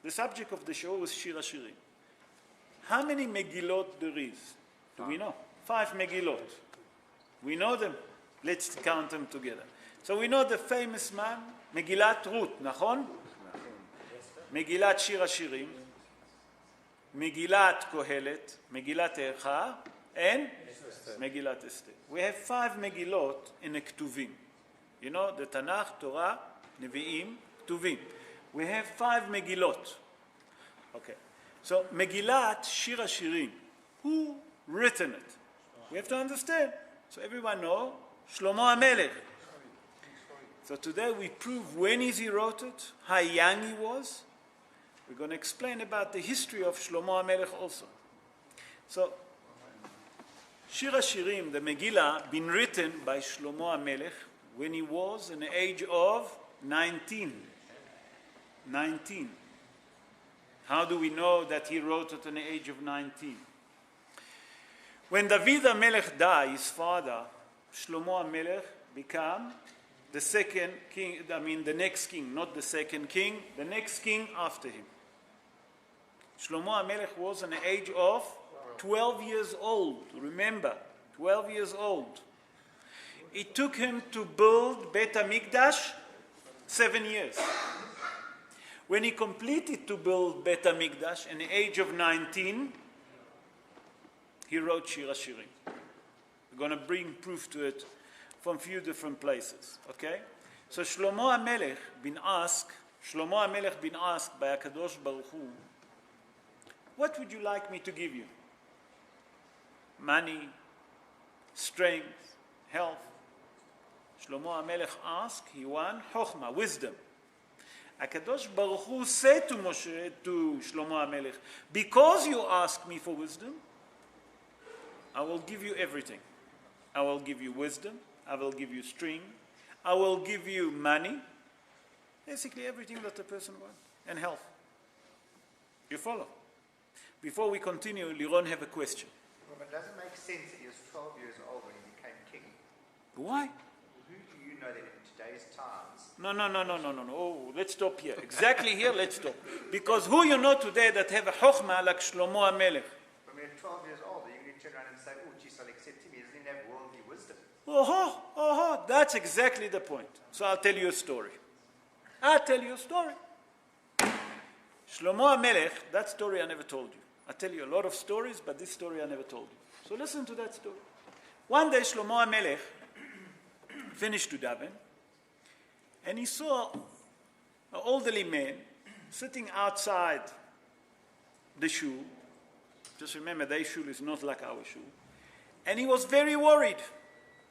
The subject of the show was Shir HaShirim. How many Megillot there is? Do we know? 5 Megillot. We know them. Let's count them together. So we know the famous man, Megillat Ruth, nachon? Megillat Shir HaShirim, Megillat Kohelet, Megillat Echa, and Megillat Esther. We have 5 Megillot in the Ketuvim. You know, the Tanakh, Torah, Nevi'im, Ketuvim. We have 5 Megillot. Okay. So Megillat Shir HaShirim, who written it? We have to understand. So everyone know Shlomo HaMelech. So today we prove when he wrote it, how young he was. We're going to explain about the history of Shlomo HaMelech also. So Shir HaShirim, the Megillah, been written by Shlomo HaMelech when he was in the age of 19. 19. How do we know that he wrote it in the age of 19? When David HaMelech died, his father, Shlomo HaMelech, became the second king, the next king, not the second king, the next king after him. Shlomo HaMelech was in the age of 12 years old. Remember, 12 years old. It took him to build Bet HaMikdash 7 years. When he completed to build Bet HaMikdash in the age of 19, he wrote Shir HaShirim. We're going to bring proof to it from a few different places. Okay? So Shlomo HaMelech been asked by HaKadosh Baruch Hu, what would you like me to give you? Money, strength, health. Shlomo HaMelech asked, he won Chokhmah, wisdom. HaKadosh Baruch Hu said to Shlomo HaMelech, because you ask me for wisdom, I will give you everything. I will give you wisdom, I will give you strength, I will give you money, basically everything that a person wants, and health. You follow? Before we continue, Liron have a question. Well, it doesn't make sense that he was 12 years old when he became king. Why? Who do you know that in today's times? No. Oh, let's stop here. Exactly here, let's stop. Because who you know today that have a chokhmah like Shlomo HaMelech? When you're 12 years old, you're going to turn around and say, oh, geez, I'll accept him. He doesn't even have worldly wisdom. That's exactly the point. So I'll tell you a story. Shlomo HaMelech, that story I never told you. I tell you a lot of stories, but this story I never told you. So listen to that story. One day Shlomo HaMelech finished to daven, and he saw an elderly man sitting outside the shul. Just remember, their shul is not like our shul. And he was very worried.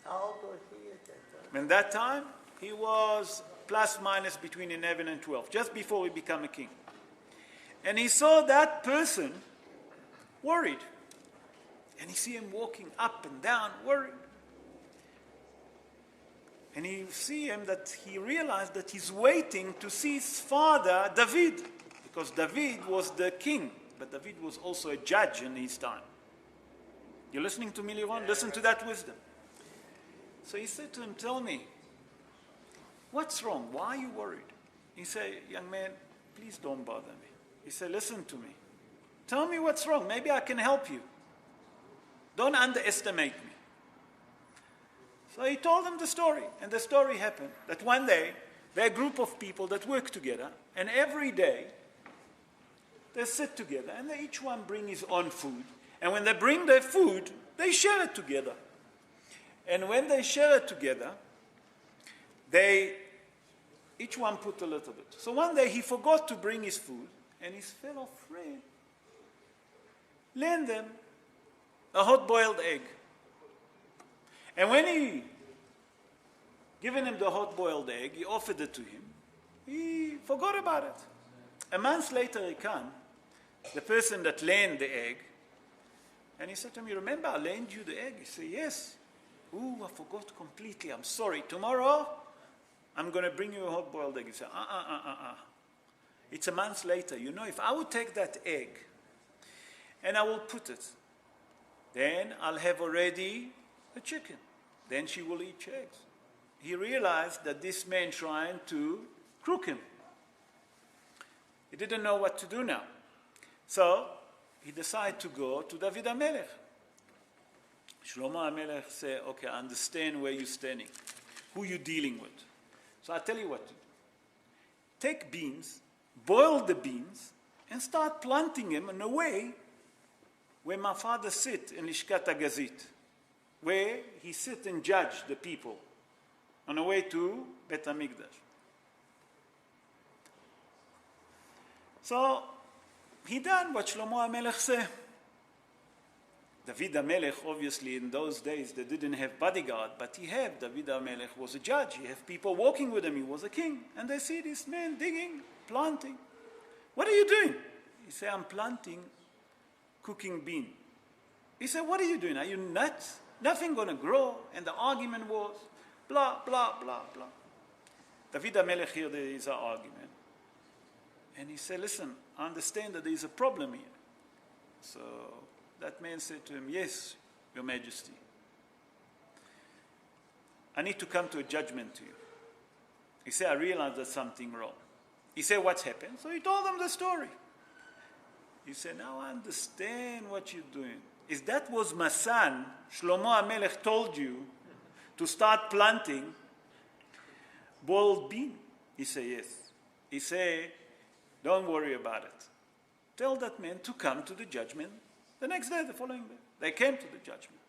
How old was he at that time? And that time, he was plus minus between 11 and 12, just before he became a king. And he saw that person worried. And he see him walking up and down, worried. And he see him that he realized that he's waiting to see his father, David. Because David was the king, but David was also a judge in his time. You listening to me, Liron? Listen to that wisdom. So he said to him, tell me, what's wrong? Why are you worried? He said, young man, please don't bother me. He said, listen to me. Tell me what's wrong. Maybe I can help you. Don't underestimate me. So he told him the story. And the story happened that one day, there are a group of people that work together. And every day, they sit together. And they each one bring his own food. And when they bring their food, they share it together. And when they share it together, each one put a little bit. So one day he forgot to bring his food, and his fellow friend lent them a hot-boiled egg. And when he given him the hot-boiled egg, he offered it to him. He forgot about it. A month later he came, the person that lent the egg, and he said to me, remember I lent you the egg? He said, yes. Ooh, I forgot completely. I'm sorry. Tomorrow, I'm going to bring you a hot-boiled egg. He said, It's a month later. You know, if I would take that egg and I will put it, then I'll have already a chicken. Then she will eat eggs. He realized that this man trying to crook him. He didn't know what to do now. So he decided to go to David HaMelech. Shlomo HaMelech said, okay, I understand where you're standing, who you're dealing with. So I'll tell you what to do. Take beans, boil the beans, and start planting them in a way where my father sit in Lishkat HaGazit, where he sit and judge the people on the way to Bet HaMikdash. So he done what Shlomo HaMelech said. David HaMelech, obviously, in those days, they didn't have bodyguard, but he had. David HaMelech was a judge. He had people walking with him. He was a king. And they see this man digging, planting. What are you doing? He said, I'm planting, cooking bean. He said, what are you doing? Are you nuts? Nothing going to grow. And the argument was, blah, blah, blah, blah. David HaMelech here, there is an argument. And he said, listen, I understand that there is a problem here. So that man said to him, yes, Your Majesty. I need to come to a judgment to you. He said, I realize there's something wrong. He said, what's happened? So he told them the story. He said, now I understand what you're doing. If that was my son, Shlomo HaMelech told you to start planting boiled bean. He said, yes. He said, don't worry about it. Tell that man to come to the judgment the next day, the following day. They came to the judgment.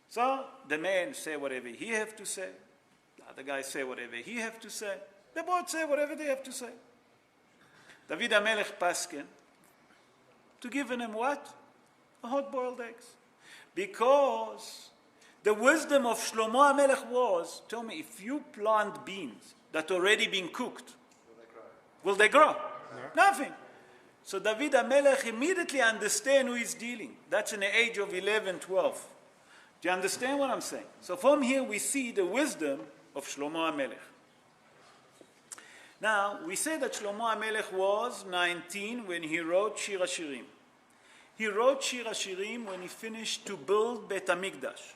So the man said whatever he have to say. The other guy say whatever he have to say. They both say whatever they have to say. David HaMelech paskin to give them what? Hot-boiled eggs. Because the wisdom of Shlomo HaMelech was, tell me, if you plant beans that already been cooked, will they grow? No. Nothing. So David HaMelech immediately understand who he's dealing. That's in the age of 11, 12. Do you understand what I'm saying? So from here we see the wisdom of Shlomo HaMelech. Now, we say that Shlomo HaMelech was 19 when he wrote Shir HaShirim. He wrote Shir HaShirim when he finished to build Bet HaMikdash.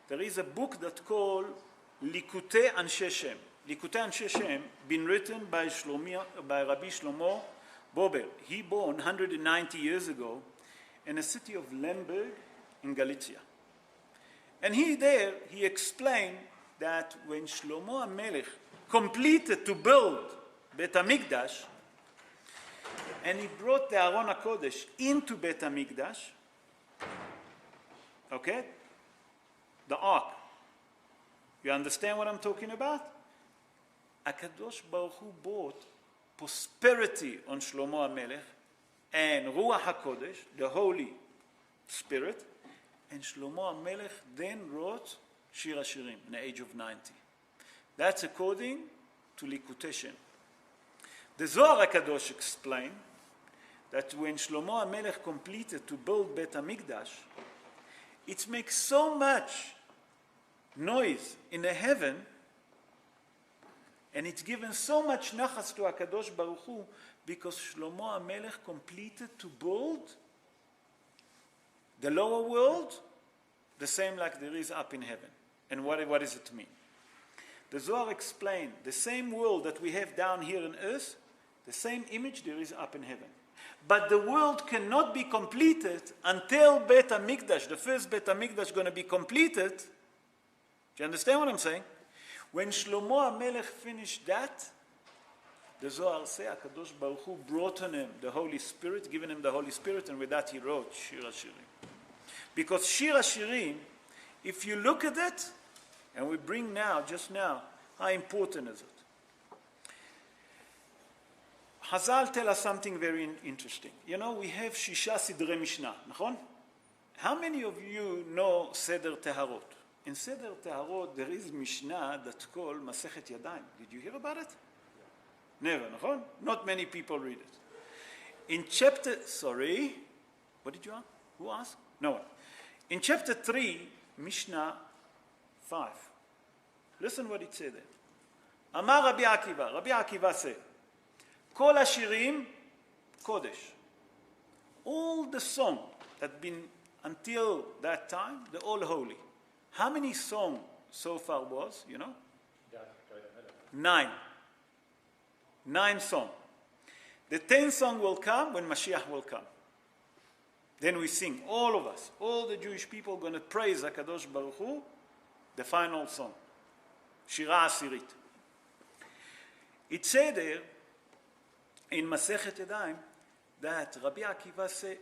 There is a book that's called Likutei Anshe Shem. Likutei Anshe Shem, been written by Rabbi Shlomo Bober. He born 190 years ago in the city of Lemberg in Galicia. And he explained that when Shlomo HaMelech completed to build Bet HaMikdash, and he brought the Aron HaKodesh into Bet HaMikdash, okay, the ark. You understand what I'm talking about? HaKadosh Baruch Hu brought prosperity on Shlomo HaMelech and Ruach HaKodesh, the Holy Spirit, and Shlomo HaMelech then wrote Shir HaShirim in the age of 90. That's according to Likutei Shem. The Zohar HaKadosh explained that when Shlomo HaMelech completed to build Bet HaMikdash, it makes so much noise in the heaven, and it's given so much nachas to HaKadosh Baruch Hu, because Shlomo HaMelech completed to build the lower world the same like there is up in heaven. And what does it mean? The Zohar explained the same world that we have down here on earth, the same image there is up in heaven. But the world cannot be completed until Bet HaMikdash, the first Bet HaMikdash, is going to be completed. Do you understand what I'm saying? When Shlomo HaMelech finished that, the Zohar says, HaKadosh Baruch Hu brought on him the Holy Spirit, given him the Holy Spirit, and with that he wrote Shir HaShirim. Because Shir HaShirim, if you look at it, and we bring just now, how important is it? Chazal tell us something very interesting. You know, we have Shisha Sidrei Mishnah, נכון? How many of you know Seder Teharot? In Seder Teharot, there is Mishnah that's called Masechet Yadayim. Did you hear about it? Never, נכון? Not many people read it. In chapter, what did you ask? Who asked? No one. In chapter 3, Mishnah 5. Listen what it said there. Amar Rabbi Akiva. Rabbi Akiva said, Kol Hashirim Kodesh. All the song that been until that time, they're all holy. How many songs so far was, you know? 9. 9 songs. The 10th song will come when Mashiach will come. Then we sing, all of us, all the Jewish people going to praise HaKadosh Baruch Hu, the final song, Shira Asirit. It said there in Masechet Yadayim that Rabbi Akiva said,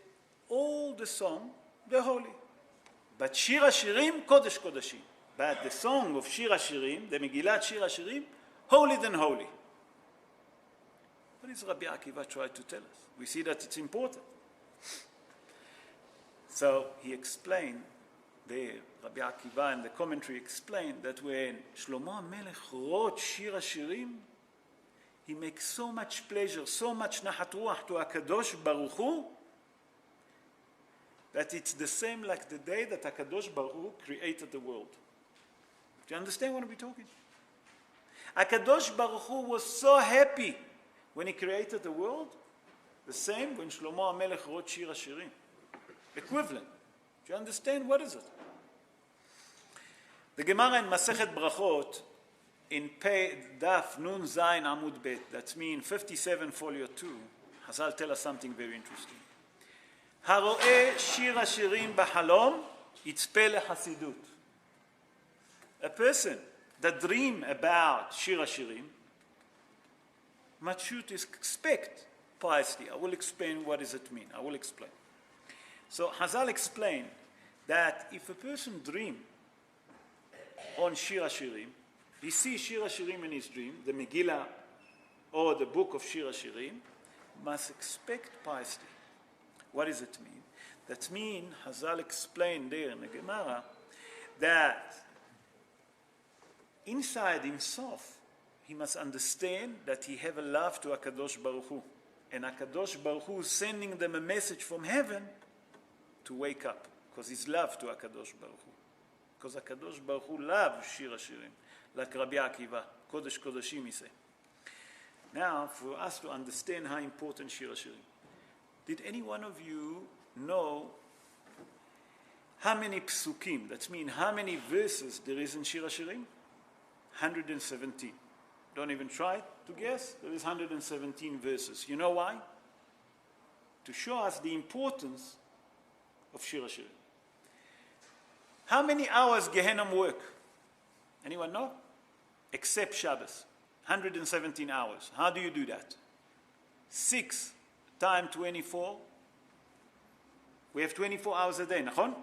all the song, they're holy. But Shir HaShirim, Kodesh Kodashim. But the song of Shir HaShirim, the Megillat Shir HaShirim, holy than holy. What is Rabbi Akiva trying to tell us? We see that it's important. So he explained there, Rabbi Akiva and the commentary explained that when Shlomo HaMelech wrote Shir HaShirim, he makes so much pleasure, so much nachat ruach to HaKadosh Baruch Hu, that it's the same like the day that HaKadosh Baruch Hu created the world. Do you understand what I'm talking? HaKadosh Baruch Hu was so happy when he created the world, the same when Shlomo HaMelech wrote Shir HaShirim. Equivalent. Do you understand? What is it? The Gemara in Masechet Brachot, in Daf Nun Zayin Amud Bet, that's mean 57 folio 2, Hazal tell us something very interesting. הרואה שיר השירים בחלום, יצפה לחסידות. A person that dream about שיר השירים, much should expect piety. I will explain what does it mean. I will explain. So Hazal explained that if a person dream on Shir HaShirim, he sees Shir HaShirim in his dream, the Megillah or the book of Shir HaShirim, must expect piety. What does it mean? That means, Hazal explained there in the Gemara, that inside himself, he must understand that he have a love to HaKadosh Baruch Hu. And HaKadosh Baruch Hu is sending them a message from heaven to wake up, because he's love to HaKadosh Baruch Hu. Because HaKadosh Baruch Hu loves Shir HaShirim, like Rabbi Akiva, Kodesh Kodashim, he say. Now, for us to understand how important Shir HaShirim, did any one of you know how many psukim, that means how many verses there is in Shir HaShirim? 117. Don't even try to guess. There is 117 verses. You know why? To show us the importance of Shir HaShirim. How many hours Gehenna work? Anyone know? Except Shabbos. 117 hours. How do you do that? 6 times 24. We have 24 hours a day, nachon?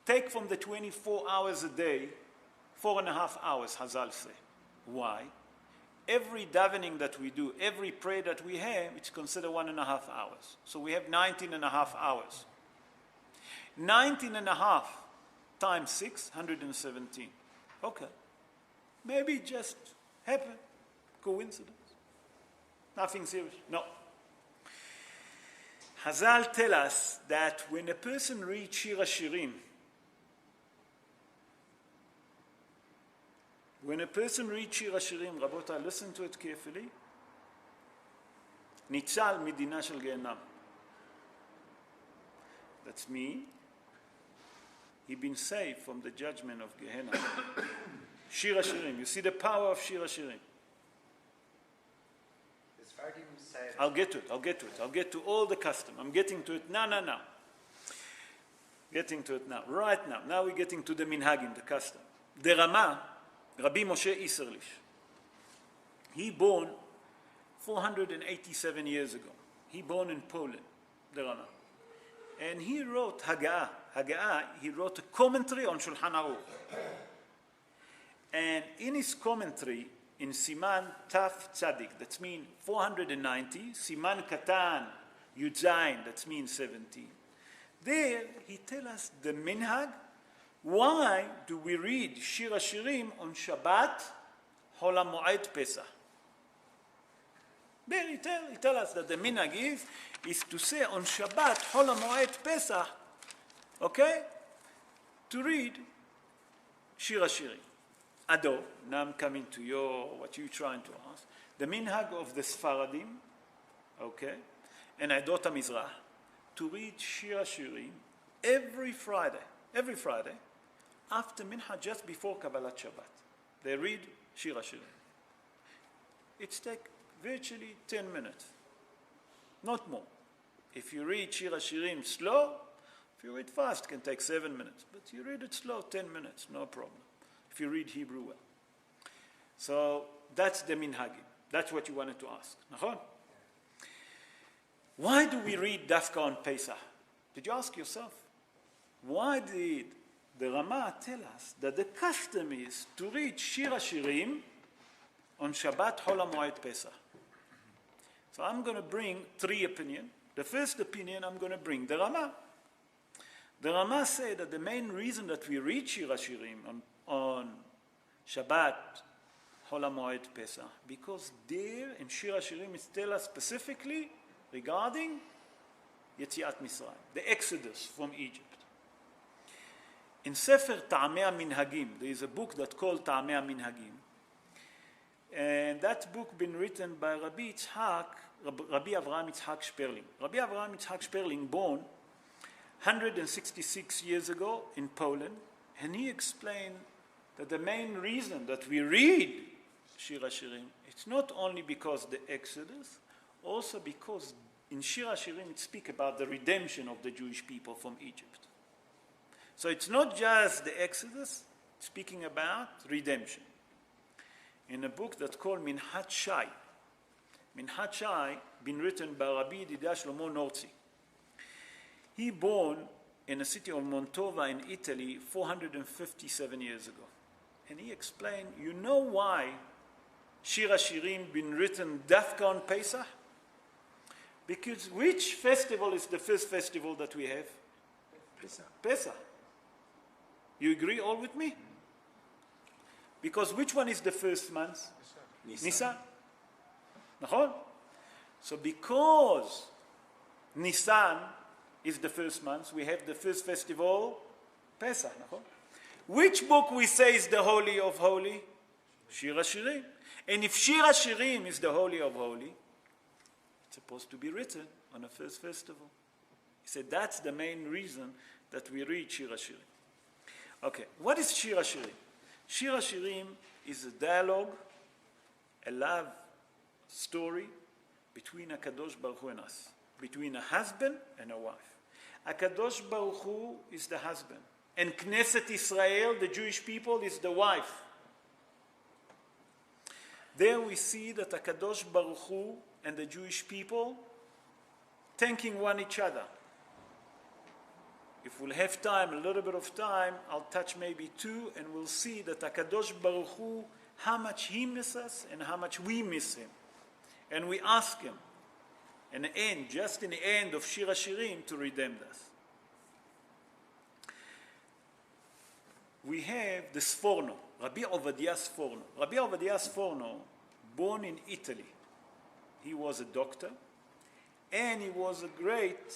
Take from the 24 hours a day, 4.5 hours, Hazal say. Why? Every davening that we do, every prayer that we have, it's considered 1.5 hours. So we have 19.5 hours. 19.5 times 6, 117. Okay. Maybe it just happened. Coincidence. Nothing serious. No. Hazal tell us that when a person reads Shir HaShirim, Rabotai, listen to it carefully, Nitzal Midina Shel Gehenam. That's me. He been saved from the judgment of Gehenna. Shir HaShirim. You see the power of Shir HaShirim. I'll get to it. I'll get to all the custom. I'm getting to it now. Getting to it now. Right now. Now we're getting to the minhagim, the custom. The Rama, Rabbi Moshe Isserlich. He born 487 years ago. He born in Poland, the Rama. And he wrote Haggadah. He wrote a commentary on Shulchan Aruch. And in his commentary, in Siman Taf Tzadik, that means 490, Siman Katan Yud Zayin, that means 70. There, he tells us the minhag. Why do we read Shir HaShirim on Shabbat, Hol HaMoed Pesach? There he tell us that the minhag is to say on Shabbat, Hol HaMoed Pesach, okay, to read Shir HaShirim. Ado, now I'm coming to what you're trying to ask. The minhag of the Sfaradim, okay, and Adot HaMizrach, to read Shir HaShirim every Friday, after minhag, just before Kabbalat Shabbat. They read Shir HaShirim. It's take virtually 10 minutes, not more. If you read Shir HaShirim slow, if you read fast, it can take 7 minutes. But you read it slow, 10 minutes, no problem. If you read Hebrew well. So that's the minhagim. That's what you wanted to ask. Nachon? Why do we read Dafka on Pesach? Did you ask yourself? Why did the Rama tell us that the custom is to read Shir HaShirim on Shabbat Chol HaMoed Pesach? So I'm going to bring 3 opinions. The first opinion I'm going to bring the Rama. The Rama said that the main reason that we read Shir HaShirim on Shabbat Chol HaMoed Pesach, because there in Shir HaShirim it tells us specifically regarding Yetziat Mitzrayim, the Exodus from Egypt. In Sefer Ta'amei HaMinhagim, there is a book that's called Ta'amei HaMinhagim. And that book been written by Rabbi Avraham Yitzhak Sperling. Rabbi Avraham Yitzhak Sperling born 166 years ago in Poland, and he explained that the main reason that we read Shir HaShirim, it's not only because the Exodus, also because in Shir HaShirim it speaks about the redemption of the Jewish people from Egypt. So it's not just the Exodus, it's speaking about redemption. In a book that's called Minhat Shai been written by Rabbi Yedidah Shlomo Nortzi. He born in a city of Montova in Italy 457 years ago. And he explained, you know why Shir HaShirim been written Dafka on Pesach? Because which festival is the first festival that we have? Pesach. You agree all with me? Because which one is the first month? Nisan. Nachon? So because Nisan is the first month, we have the first festival, Pesach. Nachon? Which book we say is the Holy of Holy? Shir HaShirim. And if Shir HaShirim is the Holy of Holy, it's supposed to be written on the first festival. He said that's the main reason that we read Shir HaShirim. Okay, what is Shir HaShirim? Shir HaShirim is a dialogue, a love story between HaKadosh Baruch Hu and us, between a husband and a wife. HaKadosh Baruch Hu is the husband, and Knesset Israel, the Jewish people, is the wife. There we see that HaKadosh Baruch Hu and the Jewish people thanking one each other. If we'll have time, a little bit of time, I'll touch maybe 2, and we'll see that HaKadosh Baruch Hu, how much He misses us and how much we miss Him. And we ask Him, in the end, just in the end of Shir HaShirim, to redeem us. We have the Sforno, Rabbi Ovadia Sforno. Rabbi Ovadia Sforno, born in Italy. He was a doctor, and he was a great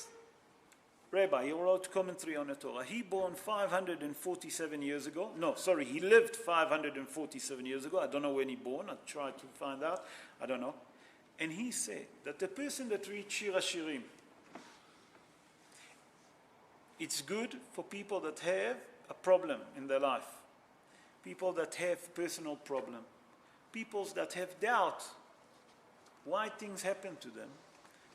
Rabbi. He wrote commentary on the Torah. He born 547 years ago. No, sorry, he lived 547 years ago. I don't know when he born. I tried to find out. I don't know. And he said that the person that reads Shir HaShirim, it's good for people that have a problem in their life, people that have personal problem, people that have doubt why things happen to them.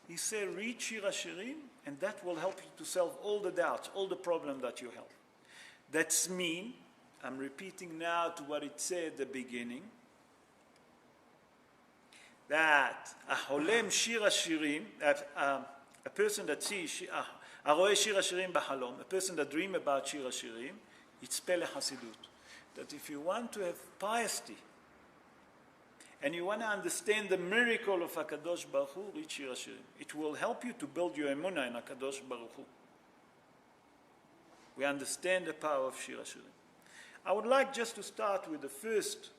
He said, read Shir HaShirim, and that will help you to solve all the doubts, all the problems that you have. That's mean, I'm repeating now to what it said at the beginning, that a holem Shir HaShirim, a person that sees, הרואה שיר השירים בחלום, a person that dream about Shir HaShirim, יצפה לחסידות. That if you want to have piety, and you want to understand the miracle of HaKadosh Baruch Hu, read Shir HaShirim. It will help you to build your emunah in HaKadosh Baruch Hu. We understand the power of Shir HaShirim. I would like just to start with the first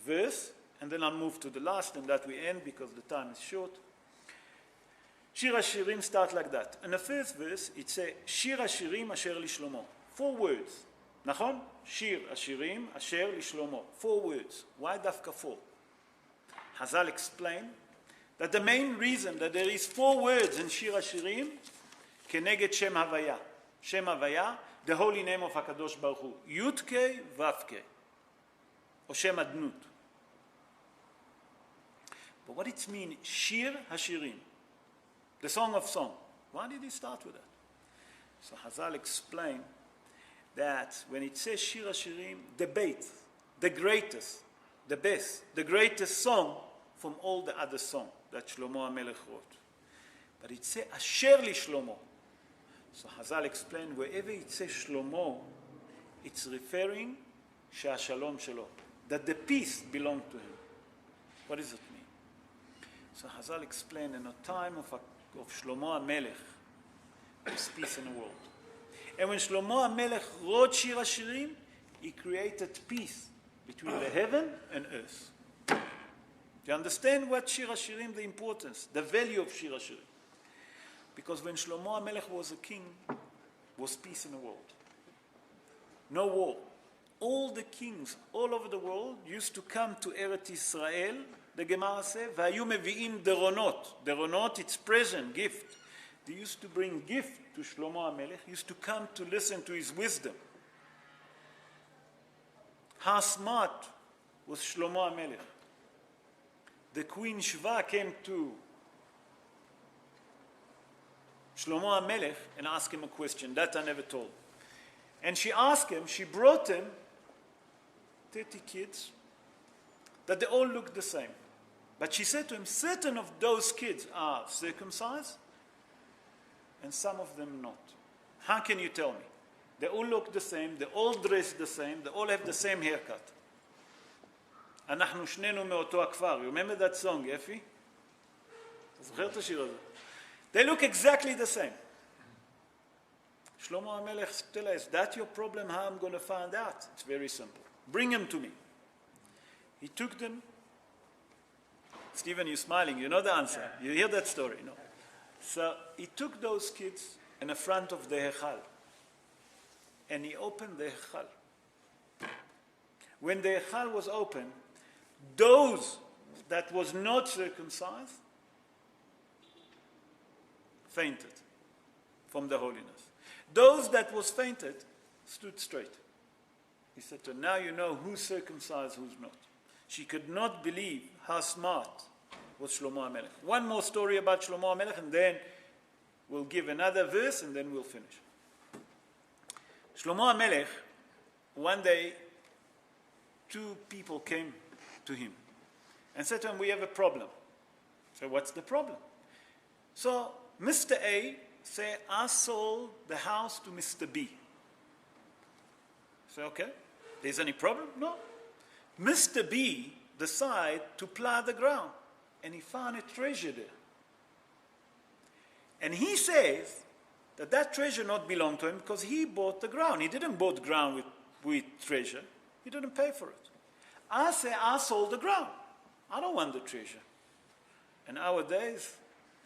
verse, and then I'll move to the last, and that we end because the time is short. Shir HaShirim start like that. In the first verse, it says, Shir HaShirim asher lishlomo. 4 words. Nachon? Shir HaShirim asher lishlomo. 4 words. Why dafka 4? Hazal explained that the main reason that there is 4 words in Shir HaShirim, keneged Shem Havaya. Shem Havaya, the holy name of HaKadosh Baruch Hu. Yud-Kei, Vav-Kei. Or Shem Adnut. But what it means, Shir HaShirim, the Song of Song. Why did he start with that? So Hazal explained that when it says Shir HaShirim, debate, the greatest, the best, the greatest song from all the other songs that Shlomo HaMelech wrote. But it says Asher li Shlomo. So Hazal explained wherever it says Shlomo, it's referring Shalom Shelo, that the peace belonged to him. What does it mean? So Hazal explained in a time of Shlomo HaMelech, there's peace in the world. And when Shlomo HaMelech wrote Shir HaShirim, he created peace between the heaven and earth. Do you understand what Shir HaShirim, the importance, the value of Shir HaShirim? Because when Shlomo HaMelech was a king, was peace in the world. No war. All the kings all over the world used to come to Eretz Israel, the Gemara says, והיו מביאים דרונות. דרונות, it's present, gift. They used to bring gift to Shlomo HaMelech, used to come to listen to his wisdom. How smart was Shlomo HaMelech? The Queen Shva came to Shlomo HaMelech and asked him a question that I never told. And she asked him, she brought him 30 kids that they all looked the same. But she said to him, certain of those kids are circumcised and some of them not. How can you tell me? They all look the same, they all dress the same, they all have the same haircut. אנחנו שנינו מאותו הכפר. You remember that song, Effie? אתה זוכר את השיר הזה? They look exactly the same. Shlomo HaMelech tell us, that's your problem, how I'm going to find out? It's very simple. Bring them to me. He took them. Stephen, you're smiling. You know the answer. You hear that story, no? So he took those kids in the front of the Hechal. And he opened the Hechal. When the Hechal was open, those that was not circumcised fainted from the holiness. Those that was fainted stood straight. He said to her, now you know who's circumcised, who's not. She could not believe how smart was Shlomo HaMelech. One more story about Shlomo HaMelech, and then we'll give another verse, and then we'll finish. Shlomo HaMelech, one day, two people came to him and said to him, we have a problem. So what's the problem? So Mr. A said, I sold the house to Mr. B. So okay, there's any problem? No. Mr. B decided to plow the ground, and he found a treasure there. And he says that that treasure not belonged to him because he bought the ground. He didn't buy the ground with treasure. He didn't pay for it. I say, I sold the ground. I don't want the treasure. And nowadays,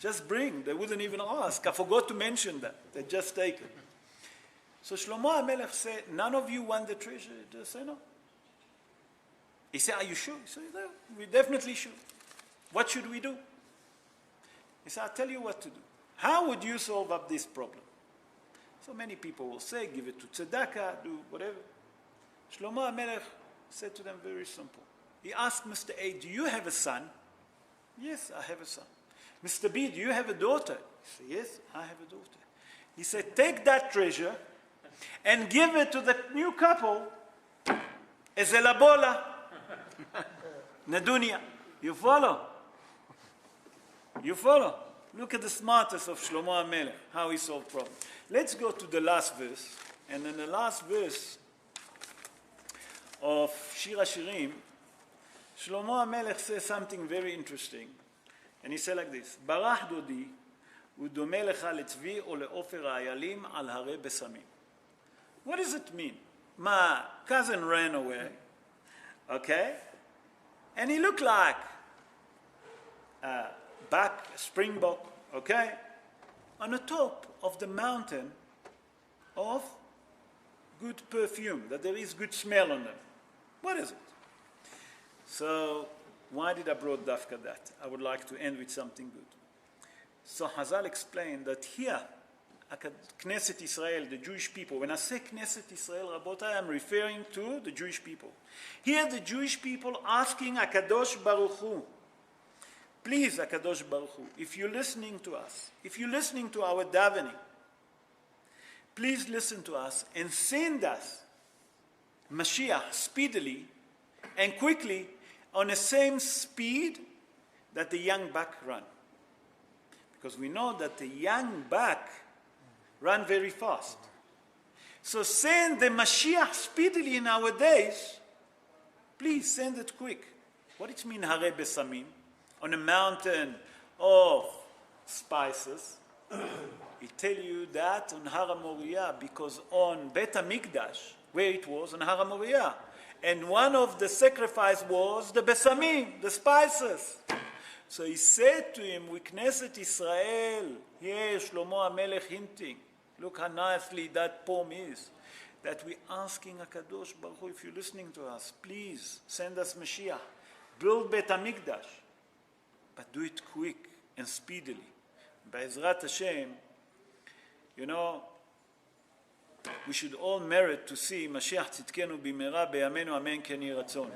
just bring. They wouldn't even ask. I forgot to mention that. They just take it. So Shlomo HaMelech said, none of you want the treasure? They say, no. He said, are you sure? He said, no, we're definitely sure. What should we do? He said, I'll tell you what to do. How would you solve up this problem? So many people will say, give it to tzedakah, do whatever. Shlomo HaMelech said to them, very simple. He asked Mr. A, do you have a son? Yes, I have a son. Mr. B, do you have a daughter? He said, yes, I have a daughter. He said, take that treasure and give it to the new couple as a labola. Nadunia. You follow? You follow? Look at the smartest of Shlomo HaMelech, how he solved problems. Let's go to the last verse. And in the last verse of Shir HaShirim, Shlomo HaMelech says something very interesting. And he said like this, ברח דודי, הוא דומה לך לצבי או לעופר האיילים על הרי בשמים. What does it mean? My cousin ran away, okay? And he looked like a buck, a springbok, okay? On the top of the mountain of good perfume, that there is good smell on them. What is it? So, why did I brought dafka that? I would like to end with something good. So Hazal explained that here, Knesset Israel, the Jewish people, when I say Knesset Israel, Rabotai, I'm referring to the Jewish people. Here the Jewish people asking HaKadosh Baruch Hu please, HaKadosh Baruch Hu, if you're listening to us, if you're listening to our davening, please listen to us and send us Mashiach speedily and quickly on the same speed that the young buck run. Because we know that the young buck run very fast. So send the Mashiach speedily in our days. Please send it quick. What does it mean, Hare Besamim? On a mountain of spices. He tell you that on Har HaMoriah, because on Bet HaMikdash, where it was, on Har HaMoriah, and one of the sacrifice was the Besamim, the spices. So he said to him, with Knesset Israel, here Shlomo HaMelech hinting, look how nicely that poem is, that we're asking HaKadosh Baruch Hu, if you're listening to us, please send us Mashiach, build Bet HaMikdash, but do it quick and speedily. Be'ezrat Hashem, you know, we should all merit to see Mashiach Tzidkenu b'mehera b'yameinu amen ken yeh ratzon.